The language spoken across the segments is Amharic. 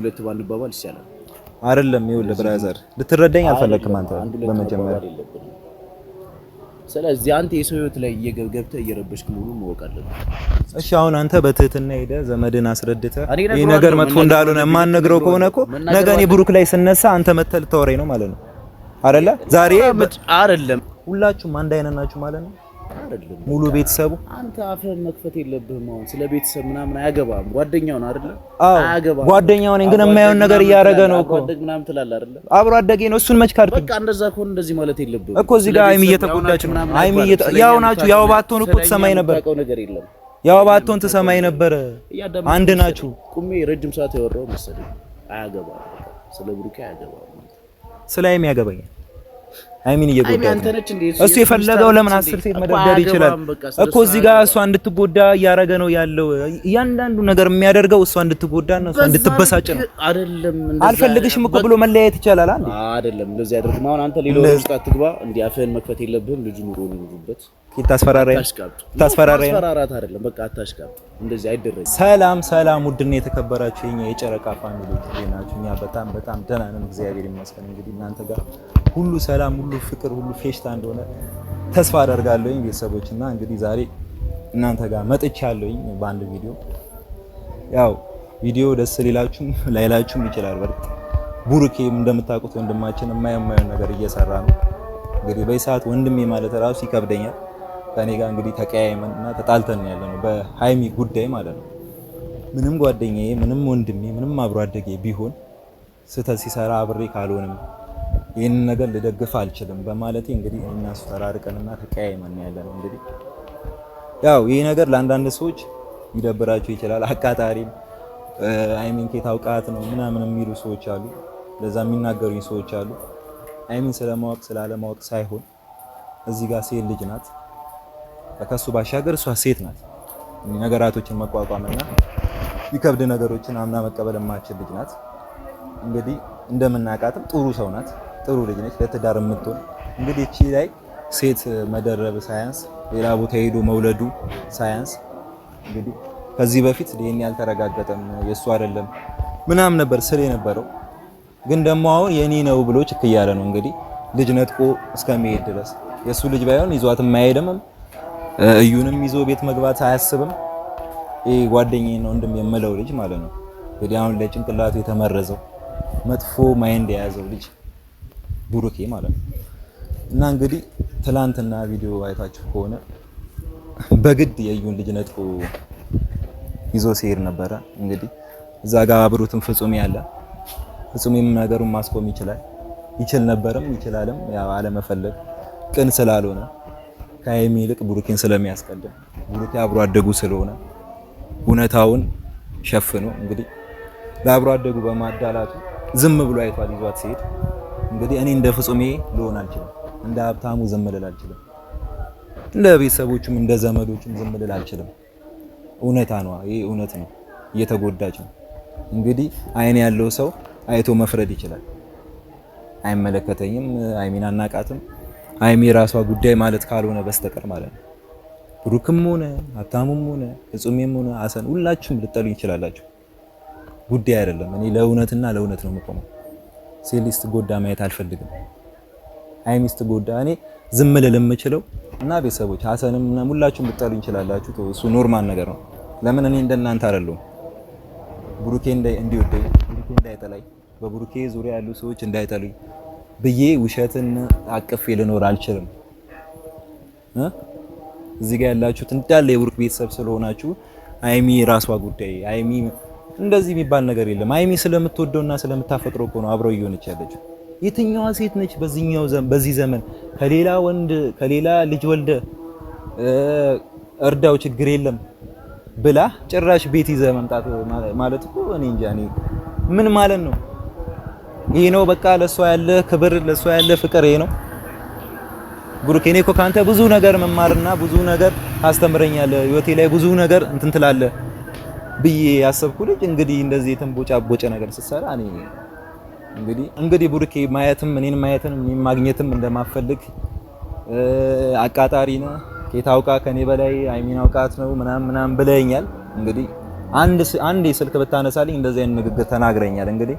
ሁለት ባንባባል ይሻላል አይደለም? ይኸውልህ ብራዘር ልትረዳኝ አልፈለክም አንተ በመጀመሪያ። ስለዚህ አንተ የሰው ህይወት ላይ እየገብገብተህ እየረበሽክ መሆኑን ማወቅ አለብህ። እሺ አሁን አንተ በትህትና ሄደህ ዘመድን አስረድተህ ይሄ ነገር መጥፎ እንዳልሆነ የማንነግረው ከሆነ እኮ ነገ እኔ ብሩክ ላይ ስነሳ አንተ መተህ ልታወራኝ ነው ማለት ነው አይደለ? ዛሬ አይደለም ሁላችሁም አንድ አይነት ናችሁ ማለት ነው አይደለም? ሙሉ ቤተሰቡ አንተ አፍህን መክፈት የለብህም። አሁን ስለ ቤተሰብ ምናምን አያገባም። ጓደኛው ነው አይደለ? አያገባም። ጓደኛው ነኝ ግን የማይሆን ነገር እያደረገ ነው እኮ ጓደኛ ምናምን ትላለህ አይደለ? አብሮ አደጌ ነው። እሱን መች ካድክ? በቃ እንደዛ ከሆነ እንደዚህ ማለት የለብህም እኮ። እዚህ ጋር አይሚ እየተጎዳች ነው። አይሚ ያው ናችሁ። ያው ባትሆን እኮ ትሰማኝ ነበር። ያው ባትሆን ትሰማኝ ነበር። አንድ ናችሁ። ቁሜ ረጅም ሰዓት ያወራው መሰለኝ። አያገባም። ስለ ብሩኬ አያገባም። ስለ አይሚ ያገባኛል። አይሚን እየጎዳች እሱ የፈለገው ለምን 10 ሴት መደርደር ይችላል እኮ። እዚህ ጋር እሷ እንድትጎዳ እያደረገ ነው ያለው። እያንዳንዱ ነገር የሚያደርገው እሷ እንድትጎዳ ነው፣ እሷ እንድትበሳጭ ነው። አይደለም አልፈልግሽም እኮ ብሎ መለያየት ይቻላል አንዴ። አይደለም እንደዚህ ያደርግም። አሁን አንተ ሌላው ውስጥ አትግባ። እንዴ አፍህን መክፈት የለብህም። ልጁ ኑሮ ነው የሚሉበት ታስፈራራት አይደለም። በቃ አታሽቃብ። እንደዚህ አይደረግም። ሰላም ውድና የተከበራችሁ የኛ የጨረቃ ፋሚሊዎች ናችሁ። እኛ በጣም ደህና ነን፣ እግዚአብሔር ይመስገን። እንግዲህ እናንተ ጋር ሁሉ ሰላም፣ ሁሉ ፍቅር፣ ሁሉ ፌሽታ እንደሆነ ተስፋ አደርጋለሁ ቤተሰቦችና እንግዲህ ዛሬ እናንተ ጋር መጥቻለሁኝ በአንድ ቪዲዮ። ያው ቪዲዮ ደስ ሊላችሁም ላይላችሁም ይችላል። በርግጥ ቡሩኬም እንደምታውቁት ወንድማችን የማየው ነገር እየሰራ ነው። እንግዲህ በሰዓት ወንድሜ ማለት ራሱ ይከብደኛል። ከኔ ጋር እንግዲህ ተቀያይመን እና ተጣልተን ያለ ነው በሃይሚ ጉዳይ ማለት ነው። ምንም ጓደኛዬ፣ ምንም ወንድሜ፣ ምንም አብሮ አደጌ ቢሆን ስህተት ሲሰራ አብሬ ካልሆንም ይህንን ነገር ልደግፍ አልችልም በማለቴ እንግዲህ እኛ ተራርቀንና ተቀያይመን ያለ ነው። እንግዲህ ያው ይሄ ነገር ለአንዳንድ ሰዎች ይደብራቸው ይችላል። አቃጣሪም አይሚን ከታውቃት ነው ምናምን የሚሉ ሰዎች አሉ፣ ለዛ የሚናገሩኝ ሰዎች አሉ። አይሚን ስለማወቅ ስላለማወቅ ሳይሆን እዚህ ጋር ሴት ልጅ ናት። ከሱ ባሻገር እሷ ሴት ናት። ነገራቶችን መቋቋምና ይከብድ ነገሮችን አምና መቀበል የማትችል ልጅ ናት። እንግዲህ እንደምናውቃትም ጥሩ ሰው ናት፣ ጥሩ ልጅ ነች፣ ለትዳር የምትሆን እንግዲህ እቺ ላይ ሴት መደረብ ሳያንስ ሌላ ቦታ ሄዶ መውለዱ ሳያንስ እንግዲህ ከዚህ በፊት ዲኤንኤ ያልተረጋገጠም የሱ አይደለም ምናምን ነበር ስለ የነበረው። ግን ደግሞ አሁን የኔ ነው ብሎ ችክ እያለ ነው እንግዲህ ልጅ ነጥቆ እስከሚሄድ ድረስ የሱ ልጅ ባይሆን ይዟት የማይሄድም እዩንም ይዞ ቤት መግባት አያስብም። ይሄ ጓደኛዬ ነው ወንድም የምለው ልጅ ማለት ነው። እንግዲህ አሁን ላይ ጭንቅላቱ የተመረዘው መጥፎ ማይንድ የያዘው ልጅ ቡሩኬ ማለት ነው። እና እንግዲህ ትላንትና ቪዲዮ አይታችሁ ከሆነ በግድ የዩን ልጅ ነጥቆ ይዞ ሲሄድ ነበረ። እንግዲህ እዛ ጋር አብሮትም ፍጹም ያለ ፍጹምም ነገሩን ማስቆም ይችል ነበርም ይችላልም። ያው አለመፈለግ ቅን ስላልሆነ ከሀይሚ ይልቅ ቡሩኬን ስለሚያስቀድም ቡሩኬ አብሮ አደጉ ስለሆነ እውነታውን ሸፍኖ እንግዲህ ለአብሮ አደጉ በማዳላቱ ዝም ብሎ አይቷል ይዟት ሲሄድ። እንግዲህ እኔ እንደ ፍጹሜ ልሆን አልችልም፣ እንደ ሀብታሙ ዝም ልል አልችልም፣ እንደ ቤተሰቦቹም እንደ ዘመዶቹም ዝም ልል አልችልም። እውነታ ነው፣ ይሄ እውነት ነው። እየተጎዳች ነው። እንግዲህ አይን ያለው ሰው አይቶ መፍረድ ይችላል። አይመለከተኝም፣ አይሚን አናቃትም፣ አይሚ የራሷ ጉዳይ ማለት ካልሆነ በስተቀር ማለት ነው። ብሩክም ሆነ ሀብታሙም ሆነ ፍጹሜም ሆነ ሀሰን ሁላችሁም ልጠሉኝ ይችላላችሁ። ጉዳይ አይደለም። እኔ ለእውነትና ለእውነት ነው የምቆመው። ሴት ልጅ ስትጎዳ ማየት አልፈልግም። አይሚ ስትጎዳ እኔ ዝም ልል የምችለው እና ቤተሰቦች ሀሰንም ሁላችሁም ልጠሉኝ ይችላላችሁ። እሱ ኖርማል ነገር ነው። ለምን እኔ እንደናንተ አይደለሁም። ብሩኬ እንዲወደኝ ብሩኬ እንዳይጠላኝ በብሩኬ ዙሪያ ያሉ ሰዎች እንዳይጠሉኝ ብዬ ውሸትን አቅፌ ልኖር አልችልም። እዚህ ጋር ያላችሁት እንዳለ የብሩክ ቤተሰብ ስለሆናችሁ አይሚ ራሷ ጉዳይ አይሚ እንደዚህ የሚባል ነገር የለም። አይሚ ስለምትወደውና ስለምታፈቅረው እኮ ነው አብረው እየሆነች ያለችው። የትኛዋ ሴት ነች በዚህ ዘመን ከሌላ ወንድ ከሌላ ልጅ ወልደ እርዳው ችግር የለም ብላ ጭራሽ ቤት ይዘህ መምጣት ማለት እኮ እኔ እንጃ ምን ማለት ነው? ይሄ ነው በቃ ለሷ ያለ ክብር ለሷ ያለ ፍቅር ይሄ ነው። ብሩክ እኔ እኮ ካንተ ብዙ ነገር መማርና ብዙ ነገር አስተምረኛለህ፣ ህይወቴ ላይ ብዙ ነገር እንትን ትላለህ ብዬ ያሰብኩ ልጅ እንግዲህ እንደዚህ የተንቦጫቦጨ ነገር ስትሰራ እኔ እንግዲህ ብሩክ ማየትም እኔን ማየትም እኔን ማግኘትም እንደማፈልግ አቃጣሪ ነህ ከታውቃ ከኔ በላይ አይሚን አውቃት ነው ምናምን ብለኛል። እንግዲህ አንድ ስልክ ብታነሳልኝ እንደዚህ አይነት ንግግር ተናግረኛል። እንግዲህ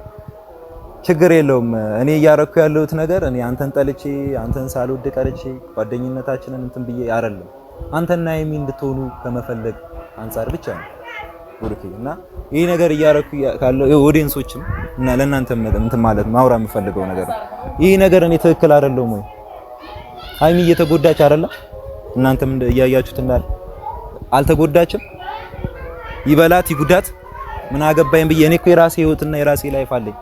ችግር የለውም። እኔ እያረኩ ያለሁት ነገር እኔ አንተን ጠልቼ አንተን ሳልወድ ቀርቼ ጓደኝነታችንን እንትን ብዬ አይደለም፣ አንተና ሀይሚ እንድትሆኑ ከመፈለግ አንፃር ብቻ ነው ቡሩኬ። እና ይሄ ነገር እያረኩ ካለው ኦዲየንሶችም እና ለእናንተ እንትን ማለት ማውራ የምፈልገው ነገር ይሄ ነገር እኔ ትክክል አይደለም ወይ? ሀይሚ እየተጎዳች አይደለም? እናንተም እያያችሁት እንዳለ አልተጎዳችም? ይበላት ይጉዳት ምን አገባኝ ብዬ እኔ እኮ የራሴ ህይወትና የራሴ ላይፍ አለኝ፣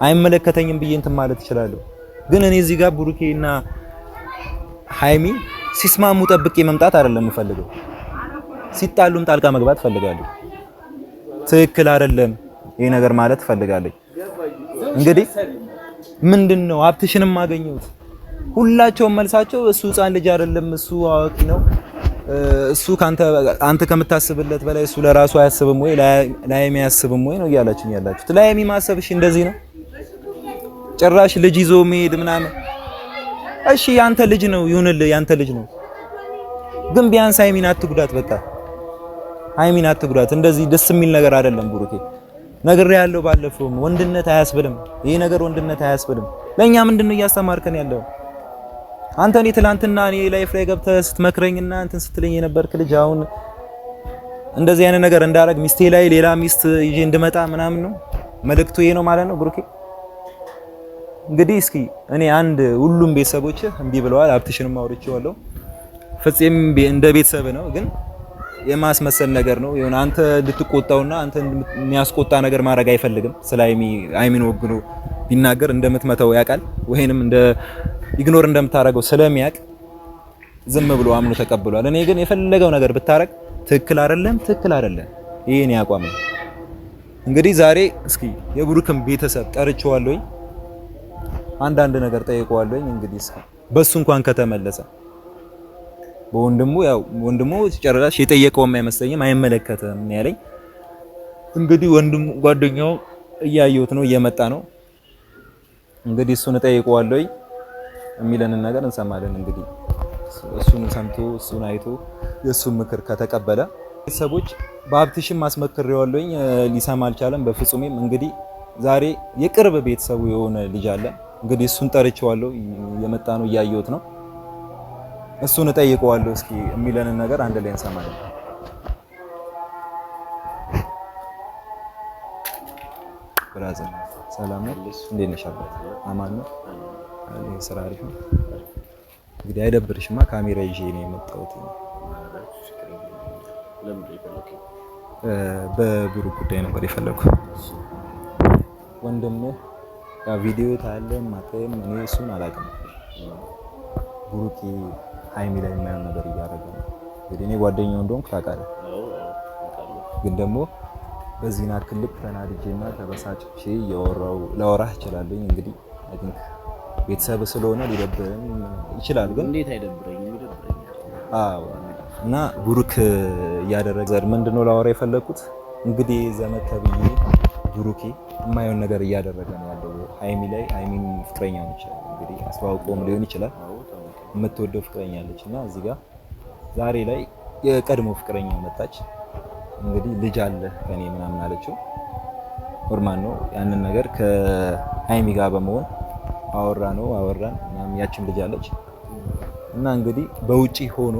አይመለከተኝም ብዬ እንትን ማለት እችላለሁ። ግን እኔ እዚህ ጋር ቡሩኬና ሀይሚ ሲስማሙ ጠብቄ መምጣት አይደለም የምፈልገው፣ ሲጣሉም ጣልቃ መግባት ፈልጋለሁ። ትክክል አይደለም ይሄ ነገር ማለት ፈልጋለሁ። እንግዲህ ምንድነው ሀብትሽንም አገኘሁት፣ ሁላቸውም መልሳቸው እሱ ህፃን ልጅ አይደለም፣ እሱ አዋቂ ነው፣ እሱ አንተ ከምታስብለት በላይ እሱ ለራሱ አያስብም ወይ ለሀይሚ አያስብም ወይ ነው እያላችሁኝ ያላችሁት። ለሀይሚ ማሰብሽ እንደዚህ ነው? ጭራሽ ልጅ ይዞ መሄድ ምናምን። እሺ ያንተ ልጅ ነው ይሁንልህ፣ ያንተ ልጅ ነው። ግን ቢያንስ ሀይሚን አትጉዳት፣ በቃ ሀይሚን አትጉዳት። እንደዚህ ደስ የሚል ነገር አይደለም ቡሩኬ። ነግሬሃለሁ ባለፈውም፣ ወንድነት አያስብልም ይሄ ነገር፣ ወንድነት አያስብልም። ለኛ ምንድነው እያስተማርከን ያለው? አንተ እኔ ትላንትና እኔ ላይፍ ላይ ገብተህ ስትመክረኝና እንትን ስትለኝ የነበርክ ልጅ አሁን እንደዚህ አይነት ነገር እንዳረግ ሚስቴ ላይ ሌላ ሚስት ይዤ እንድመጣ ምናምን ነው መልእክቱ? ይሄ ነው ማለት ነው ቡሩኬ? እንግዲህ እስኪ እኔ ሁሉም ቤተሰቦችህ እምቢ ብለዋል። ሀብትሽንም አውርቼዋለሁ፣ ፍፄም እንደ ቤተሰብ ነው፣ ግን የማስመሰል ነገር ነው። የሆነ አንተ ልትቆጣውና አንተ የሚያስቆጣ ነገር ማድረግ አይፈልግም። ስለ ሀይሚን ወግኖ ቢናገር እንደምትመተው ያውቃል፣ ወይንም ኢግኖር እንደምታረገው ስለሚያውቅ ዝም ብሎ አምኖ ተቀብሏል። እኔ ግን የፈለገው ነገር ብታረግ ትክክል አይደለም፣ ትክክል አይደለም። ይሄ ነው ያቋም። እንግዲህ ዛሬ እስኪ የብሩክም ቤተሰብ ጠርቼዋለሁ፣ አንዳንድ ነገር ጠይቀዋለሁ። እንግዲህ እስኪ በሱ እንኳን ከተመለሰ ወንድሙ ጨራሽ የጠየቀውም አይመስለኝም፣ አይመለከተም ያለኝ። እንግዲህ ወንድሙ ጓደኛው እያየሁት ነው፣ እየመጣ ነው። እንግዲህ እሱን ጠይቀዋለሁ፣ የሚለንን ነገር እንሰማለን። እንግዲህ እሱን ሰምቶ እሱን አይቶ የእሱን ምክር ከተቀበለ ቤተሰቦች በሀብትሽም ማስመክሬዋለሁ፣ ሊሰማ አልቻለም በፍጹምም። እንግዲህ ዛሬ የቅርብ ቤተሰቡ የሆነ ልጅ አለ። እንግዲህ እሱን ጠርቼዋለሁ፣ እየመጣ ነው፣ እያየሁት ነው። እሱን እጠይቀዋለሁ። እስኪ የሚለንን ነገር አንድ ላይ እንሰማለን። ብራዘር ሰላም ነው? እንዴት ነሽ? አባት አማን ነው? ስራ አሪፍ ነው? እንግዲህ አይደብርሽማ? ካሜራ ይዤ ነው የመጣሁት። በብሩክ ጉዳይ ነበር የፈለኩት። ወንድምህ ቪዲዮ ታያለህ ማታየም፣ እኔ እሱን አላውቅም። ብሩክ ሀይሚ ላይ የማይሆን ነገር እያደረገ ነው። እንግዲህ እኔ ጓደኛው እንደሆንኩ ታውቃለህ፣ ግን ደግሞ በዚህና ክልክ ተናድጄና ተበሳጭቼ ላወራህ እችላለሁ። እንግዲህ አይ ቲንክ ቤተሰብ ስለሆነ ሊደብረኝ ይችላል። ግን እንዴት አይደብረኝም? ይደብረኛል። አዎ። እና ብሩክ እያደረገ ምንድነው ላወራ የፈለኩት እንግዲህ ዘመድ ተብዬ ብሩኬ የማይሆን ነገር እያደረገ ነው ያለው ሀይሚ ላይ። ሀይሚን ፍቅረኛ ነች እንግዲህ አስተዋውቆም ሊሆን ይችላል፣ የምትወደው ፍቅረኛ አለች። እና እዚህ ጋር ዛሬ ላይ የቀድሞ ፍቅረኛ መጣች። እንግዲህ ልጅ አለ ከኔ ምናምን አለችው። ኖርማል ነው። ያንን ነገር ከሀይሚ ጋር በመሆን አወራን ምናምን። ያችን ልጅ አለች እና እንግዲህ በውጪ ሆኖ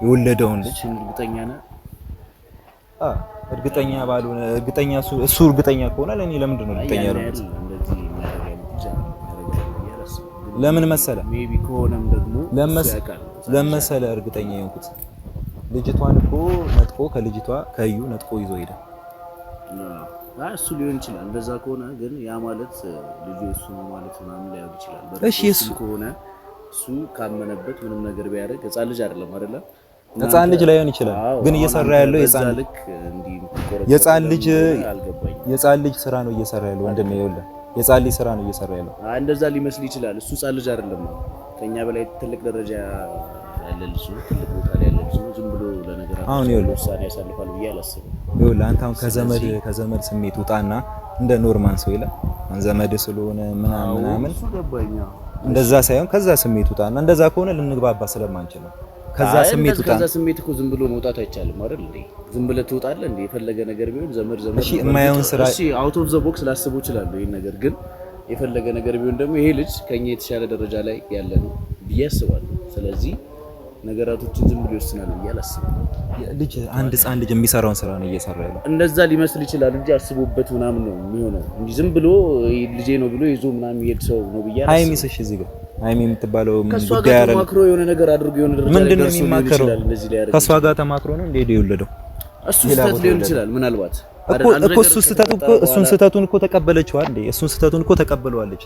የወለደውን ልጅ እርግጠኛ ነህ? እርግጠኛ ባልሆነ እርግጠኛ እሱ እርግጠኛ ከሆነ ለኔ ለምንድን ነው እርግጠኛ ያልሆነው? ለምን መሰለ ሜቢ ከሆነም ደግሞ ለመሰለ እርግጠኛ የሆንኩት ልጅቷን እኮ ነጥቆ ከልጅቷ ከዩ ነጥቆ ይዞ ሄደ። እሱ ሊሆን ይችላል። እንደዛ ከሆነ ግን ያ ማለት ልጁ እሱ ነው ማለት ምናምን ላይሆን ይችላል። እሺ እሱ ከሆነ እሱ ካመነበት ምንም ነገር ቢያደርግ ህፃን ልጅ አይደለም አይደለ? ህፃን ልጅ ላይሆን ይችላል። ግን እየሰራ ያለው የህፃን ልጅ ስራ ነው እየሰራ ያለው ወንድሜ። ይኸውልህ የህፃን ልጅ ስራ ነው እየሰራ ያለው። እንደዛ ሊመስል ይችላል። እሱ ህፃን ልጅ አይደለም ነው፣ ከኛ በላይ ትልቅ ደረጃ ያለ ልጅ ነው፣ ትልቅ ቦታ ላይ ያለ ልጅ ነው። ዝም ብሎ ለነገራችን ውሳኔ ያሳልፋል ብዬ አላስብም። ይኸውልህ አንተ አሁን ከዘመድ ስሜት ውጣና እንደ ኖርማል ሰው ይላል ዘመድ ስለሆነ ምናምን እንደዛ ሳይሆን ከዛ ስሜት ውጣና፣ እንደዛ ከሆነ ልንግባባ ስለማንችል ነው። ከዛ ስሜት ውጣ። ከዛ ስሜት እኮ ዝም ብሎ መውጣት አይቻልም አይደል እንዴ? ዝም ብለህ ትወጣለህ እንዴ? የፈለገ ነገር ቢሆን ዘመድ እሺ፣ የማይሆን ስራ እሺ፣ አውት ኦፍ ዘ ቦክስ ላስቡ ይችላል ይሄን ነገር ግን የፈለገ ነገር ቢሆን ደግሞ ይሄ ልጅ ከኛ የተሻለ ደረጃ ላይ ያለ ነው ብዬ አስባለሁ። ስለዚህ ነገራቶችን ዝም ብሎ ይወስናል ብዬ አላስብም። ልጅ አንድ ህፃን ልጅ የሚሰራውን ስራ ነው እየሰራ ያለው። እንደዛ ሊመስል ይችላል እንጂ አስቦበት ምናምን ነው የሚሆነው እንጂ ዝም ብሎ ልጄ ነው ብሎ ይዞ ምናምን የሚሄድ ሰው ነው ብዬ አላስብም። ሃይሚስ እሺ፣ እዚህ ጋር ሃይሚ የምትባለው ጉዳይ አይደለም። ተማክሮ የሆነ ነገር አድርጎ የሆነ ደረጃ ላይ ምንድነው የሚማከረው? ከሷ ጋር ተማክሮ ነው እንዴ የወለደው? እሱ ስህተት ሊሆን ይችላል ምናልባት እኮ እሱን ስህተቱን እኮ ተቀበለችው እንዴ? እሱን ስህተቱን እኮ ተቀበለዋለች።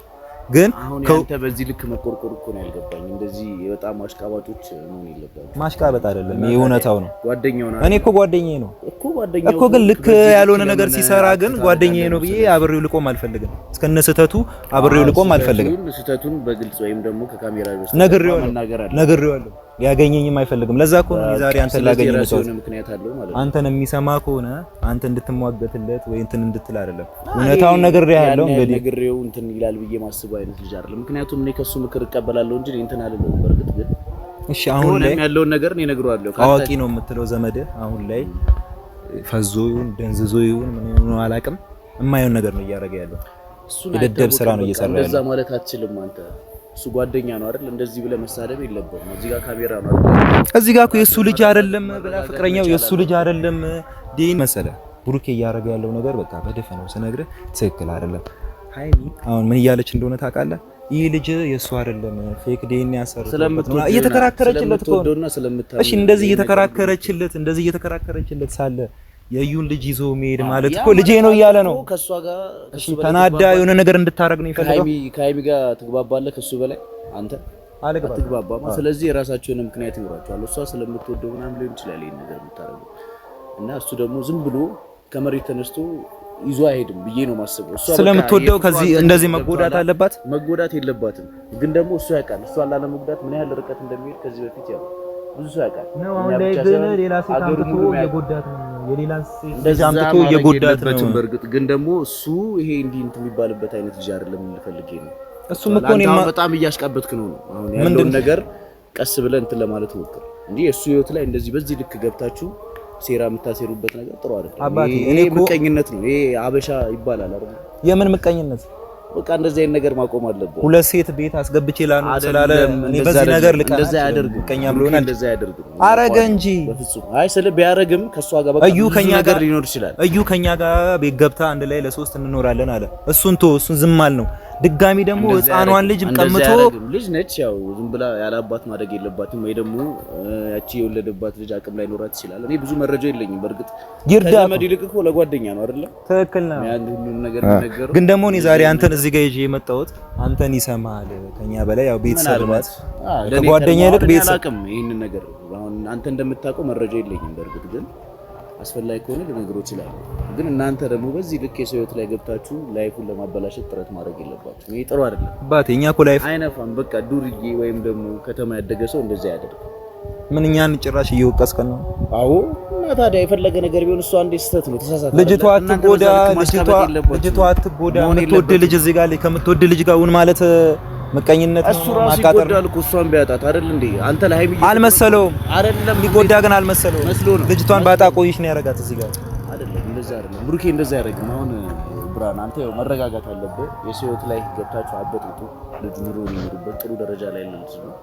ግን አንተ በዚህ ልክ መቆርቆር እኮ ነው ያልገባኝ። እንደዚህ በጣም አሽቃባጮች መሆን የለባቸውም። ማሽቃበጥ አይደለም፣ ይሄ እውነታው ነው። ጓደኛው ነው። እኔ እኮ ጓደኛዬ ነው እኮ ግን ልክ ያልሆነ ነገር ሲሰራ ግን ጓደኛዬ ነው ብዬ አብሬው ልቆም አልፈልግም። እስከነ ስህተቱ አብሬው ልቆም አልፈልግም። ስህተቱን በግልጽ ወይም ደግሞ ከካሜራ በስተቀር ነግሬዋለሁ። ያገኘኝም አይፈልግም። ለዛ እኮ ነው ዛሬ አንተ ላገኘኝ ነው። ምክንያት አለው ማለት ነው። አንተን የሚሰማ ከሆነ አንተ እንድትሟገትለት ወይ እንትን እንድትል አይደለም። እውነታውን ነግሬሃለሁ። እንግዲህ ነግሬው እንትን ይላል ብዬ ማስበው አይነት ልጅ አይደለም። ምክንያቱም እኔ ከሱ ምክር እቀበላለሁ እንጂ እንትን አይደለም። በርግጥ ግን እሺ፣ አሁን ላይ ያለውን ነገር እኔ እነግረዋለሁ። አዋቂ ነው የምትለው ዘመድ አሁን ላይ ፈዞ ይሁን ደንዝዞ ይሁን ምን ነው አላውቅም፣ የማይሆን ነገር ነው እያደረገ ያለው። የደደብ ስራ ነው እየሰራ ያለው። እንደዛ ማለት አትችልም አንተ። እሱ ጓደኛ ነው አይደል? እንደዚህ ብለህ መሳደብ የለብህም። እዚህ ጋር ካሜራ ነው አይደል? እዚህ ጋር እኮ የሱ ልጅ አይደለም ብላ ፍቅረኛው የሱ ልጅ አይደለም ዲን መሰለ ብሩኬ እያደረገ ያለው ነገር በቃ በደፈነው ስነግርህ ትክክል አይደለም። ሃይሚ አሁን ምን እያለች እንደሆነ ታውቃለህ? ይህ ልጅ የሱ አይደለም ፌክ ዲኤንኤ ያሰርተበት ነው እየተከራከረችለት እኮ ነው። እሺ እንደዚህ እየተከራከረችለት ሳለ የዩን ልጅ ይዞ መሄድ ማለት እኮ ልጄ ነው እያለ ነው። ከሷ ጋር እሺ ተናዳ የሆነ ነገር እንድታረግ ነው ይፈልጋል። ከሃይሚ ጋር ትግባባለህ ከሱ በላይ አንተ አትግባባም። ስለዚህ የራሳቸውን ምክንያት ይኖራቸዋል። እሷ ስለምትወደው ምናምን ሊሆን ይችላል ይሄን ነገር የምታረገው እና እሱ ደግሞ ዝም ብሎ ከመሬት ተነስቶ ይዞ አይሄድም ብዬ ነው ማስበው። እሷ ስለምትወደው ከዚህ እንደዚህ መጎዳት አለባት? መጎዳት የለባትም። ግን ደግሞ እሱ ያውቃል እሷ ላለመጉዳት ምን ያህል ርቀት እንደሚሄድ ከዚህ በፊት ያው ብዙ ሰው ያውቃል ነው። አሁን ላይ ግን ሌላ ሴት አምጥቶ የጎዳት ነው የሌላ ሴት አምጥቶ የጎዳት ነው። በርግጥ ግን ደግሞ እሱ ይሄ እንዲህ እንትን የሚባልበት አይነት ልጅ አይደለም ልፈልግ ነው። እሱም እኮ ነው በጣም እያሽቃበትክ ነው። አሁን ያለውን ነገር ቀስ ብለህ እንትን ለማለት ሞክር እንዴ። እሱ ህይወት ላይ እንደዚህ በዚህ ልክ ገብታችሁ ሴራ የምታሴሩበት ነገር ጥሩ አይደለም። አባቴ እኔ እኮ ምቀኝነት ነው ይሄ። አበሻ ይባላል አይደል? የምን ምቀኝነት? በቃ እንደዚህ አይነት ነገር ማቆም አለበት። ሁለት ሴት ቤት አስገብቼ ላኑ ስላለ እኔ በዚህ ነገር ልቀና እንደዛ ያደርግ ቀኛ ብሎና እንደዛ ያደርግ አረገ እንጂ በፍጹም አይ ስለ ቢያረግም ከሷ ጋር በቃ እዩ ከኛ ጋር ሊኖር ይችላል። እዩ ከኛ ጋር ቤት ገብታ አንድ ላይ ለሶስት እንኖራለን አለ። እሱን ዝም አል ነው። ድጋሚ ደግሞ ህፃኗን ልጅ ቀምቶ ልጅ ነች ያው ዝም ብላ ያለ አባት ማደግ የለባትም ወይ ደግሞ ያቺ የወለደባት ልጅ አቅም ላይ ኖራት ይችላል። እኔ ብዙ መረጃ የለኝም በርግጥ ከዘመድ ይልቅ እኮ ለጓደኛ ነው አይደለ? ትክክል ነው። ያን ሁሉ ነገር የሚነገረው ግን ደግሞ እኔ ዛሬ አንተን እዚህ ጋር ይዤ የመጣሁት አንተን ይሰማል ከኛ በላይ ያው ቤተሰብ ናት። ከጓደኛ ይልቅ ቤተሰብ አላውቅም ይሄንን ነገር አሁን አንተ እንደምታውቀው መረጃ የለኝም በርግጥ ግን አስፈላጊ ከሆነ ልነግርህ እችላለሁ። ግን እናንተ ደግሞ በዚህ ልክ የሰው ህይወት ላይ ገብታችሁ ላይፉን ለማበላሸት ጥረት ማድረግ የለባችሁ። ይሄ ጥሩ አይደለም። አባቴ እኛ እኮ ላይፍ አይነፋም። በቃ ዱርዬ ወይም ደግሞ ከተማ ያደገ ሰው እንደዛ ያደርግ ምን እኛን ጭራሽ እየወቀስከን ነው? አዎ እና ታዲያ የፈለገ ነገር ቢሆን እሷ አንዴ ስህተት ነው ተሳሳተ። ልጅቷ አትጎዳ፣ ልጅቷ አትጎዳ። የምትወድ ልጅ እዚህ ጋር ከምትወድ ልጅ ጋር ውን ማለት ምቀኝነት ነው ማቃጠር። ይጎዳል እኮ እሷን ቢያጣት አይደል እንዴ? አንተ ላይ ሃይሚ አልመሰለውም አይደለም ሊጎዳ ግን አልመሰለውም። ልጅቷን ባጣ ቆይሽ ነው ያረጋት እዚህ ጋር አይደለም። እንደዛ አይደለም ብሩኬ፣ እንደዛ ያደርግም። አሁን ብራን አንተ ያው መረጋጋት አለብህ። የሰው ህይወት ላይ ገብታችሁ አበጥጡ። ልጅ ኑሮ ይኖርበት ጥሩ ደረጃ ላይ ነው ልጅ ነው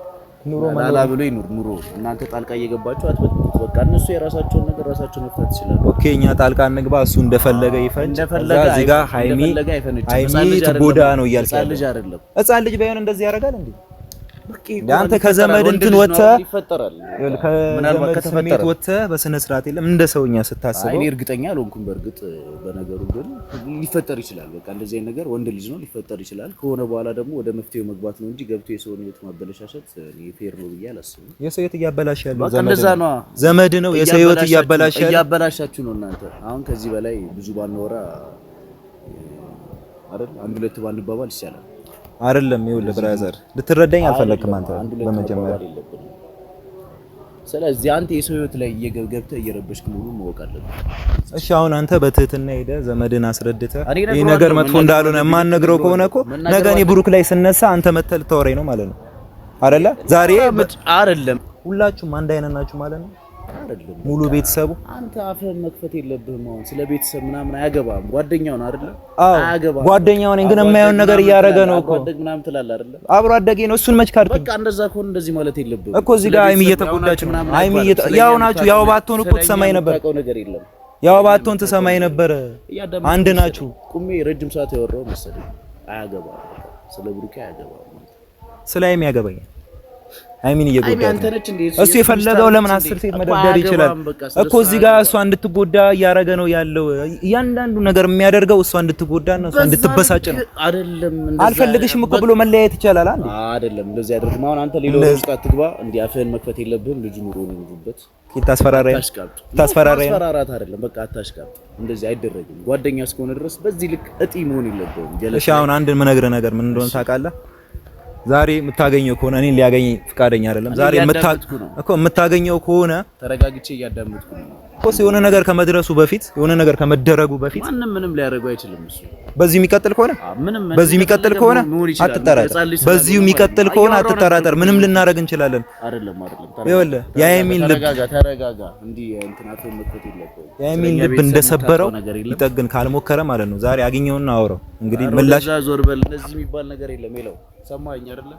ኑሮ ማላ ብሎ ይኑር ኑሮ። እናንተ ጣልቃ እየገባችሁ አትበጥጡት። በቃ እነሱ የራሳቸውን ነገር ራሳቸው መፍታት ይችላሉ። ኦኬ እኛ ጣልቃ እንግባ፣ እሱ እንደፈለገ ይፈንጭ። እዚህ ጋር ሃይሚ ትጎዳ ነው እያልክ ያለው ልጅ አይደለም። ህፃን ልጅ ባይሆን እንደዚህ ያደርጋል እንዴ? አንተ ከዘመድ እንትን ወጥተህ ይፈጠራል። ምናልባት ከተፈጠረ ወጥተህ በስነ ስርዓት የለም እንደ ሰውኛ ስታስበው። እኔ እርግጠኛ አልሆንኩም በእርግጥ በነገሩ ግን ሊፈጠር ይችላል። በቃ እንደዚህ አይነት ነገር ወንድ ልጅ ነው ሊፈጠር ይችላል። ከሆነ በኋላ ደግሞ ወደ መፍትሄው መግባት ነው እንጂ ገብቶ የሰውን ህይወት ማበላሻሸት እኔ ፌር ነው ብዬ አላስብም። የሰው ህይወት እያበላሽ ያለው ዘመድ ነው። የሰው ህይወት እያበላሻችሁ ነው እናንተ። አሁን ከዚህ በላይ ብዙ ባናወራ አይደል? አንድ ሁለት ባንባባል ይሻላል አይደለም? ይኸውልህ ብራዘር ልትረዳኝ አልፈለክም አንተ በመጀመሪያ። ስለዚህ አንተ የሰው ህይወት ላይ እየገብተህ እየረበሽክ መሆኑን ማወቅ አለብህ። እሺ አሁን አንተ በትህትና ሄደህ ዘመድን አስረድተህ ይሄ ነገር መጥፎ እንዳልሆነ የማንነግረው ከሆነ እኮ ነገ እኔ ብሩክ ላይ ስነሳ አንተ መተህ ልታወራኝ ነው ማለት ነው አይደለ? ዛሬ አይደለም ሁላችሁም አንድ አይነት ናችሁ ማለት ነው አይደለም? ሙሉ ቤተሰቡ አንተ አፍህን መክፈት የለብህም። አሁን ስለ ቤተሰብ ምናምን አያገባም። ጓደኛው ነው አይደለ? አያገባም። ጓደኛው ነኝ ግን የማየውን ነገር እያደረገ ነው እኮ አደግ ምናምን ትላለህ አይደለ? አብሮ አደጌ ነው። እሱን መች ካድክ? በቃ እንደዛ ከሆነ እንደዚህ ማለት የለብህም እኮ። እዚህ ጋር አይሚ እየተጎዳች ነው። አይሚ ያው ናችሁ። ያው ባትሆን እኮ ትሰማኝ ነበር። ነገር የለም። ያው ባትሆን ትሰማኝ ነበር። አንድ ናችሁ። ቁሜ ረጅም ሰዓት ያወራው መሰለኝ። አያገባም። ስለ ብሩኬ አያገባም። ስለ አይሚ ያገባኛል። አይሚን እየጎዳች እሱ የፈለገው ለምን 10 ሴት መደርደር ይችላል እኮ። እዚህ ጋር እሷ እንድትጎዳ እያደረገ ነው ያለው። እያንዳንዱ ነገር የሚያደርገው እሷ እንድትጎዳ ነው፣ እሷ እንድትበሳጭ ነው። አይደለም አልፈልግሽም እኮ ብሎ መለያየት ይቻላል አይደለም? እንደዚህ አድርግም። አሁን አንተ ሌላው ውስጥ አትግባ። እንዲህ አፍህን መክፈት የለብህም። ልጁ ኑሮ ነው የሚሉበት ታስፈራራት አይደለም። በቃ አታሽቃብጥ። እንደዚህ አይደረግም። ጓደኛ እስከሆነ ድረስ በዚህ ልክ እጢ መሆን የለብህም። እሺ አሁን አንድ የምነግርህ ነገር ምን እንደሆነ ታውቃለህ? ዛሬ የምታገኘው ከሆነ እኔን ሊያገኝ ፍቃደኛ አይደለም። ዛሬ የምታገኘው ከሆነ ተረጋግቼ እያዳመጥኩ ነው እኮ። የሆነ ነገር ከመድረሱ በፊት የሆነ ነገር ከመደረጉ በፊት ምንም ሊያደርጉ አይችልም። እሱ በዚህ የሚቀጥል ከሆነ አትጠራጠር። በዚህ የሚቀጥል ከሆነ አትጠራጠር። ምንም ልናደርግ እንችላለን። አይደለም ይኸውልህ የአይሚን ልብ ተረጋጋ። እንዲህ እንትናት መጥቶት የለበትም። የአይሚን ልብ እንደሰበረው ሊጠግን ካልሞከረ ማለት ነው። ዛሬ አገኘውና አውራው እንግዲህ ምላሽ ዞር በል። እንደዚህ የሚባል ነገር የለም። ይለው ሰማኸኝ አይደለ?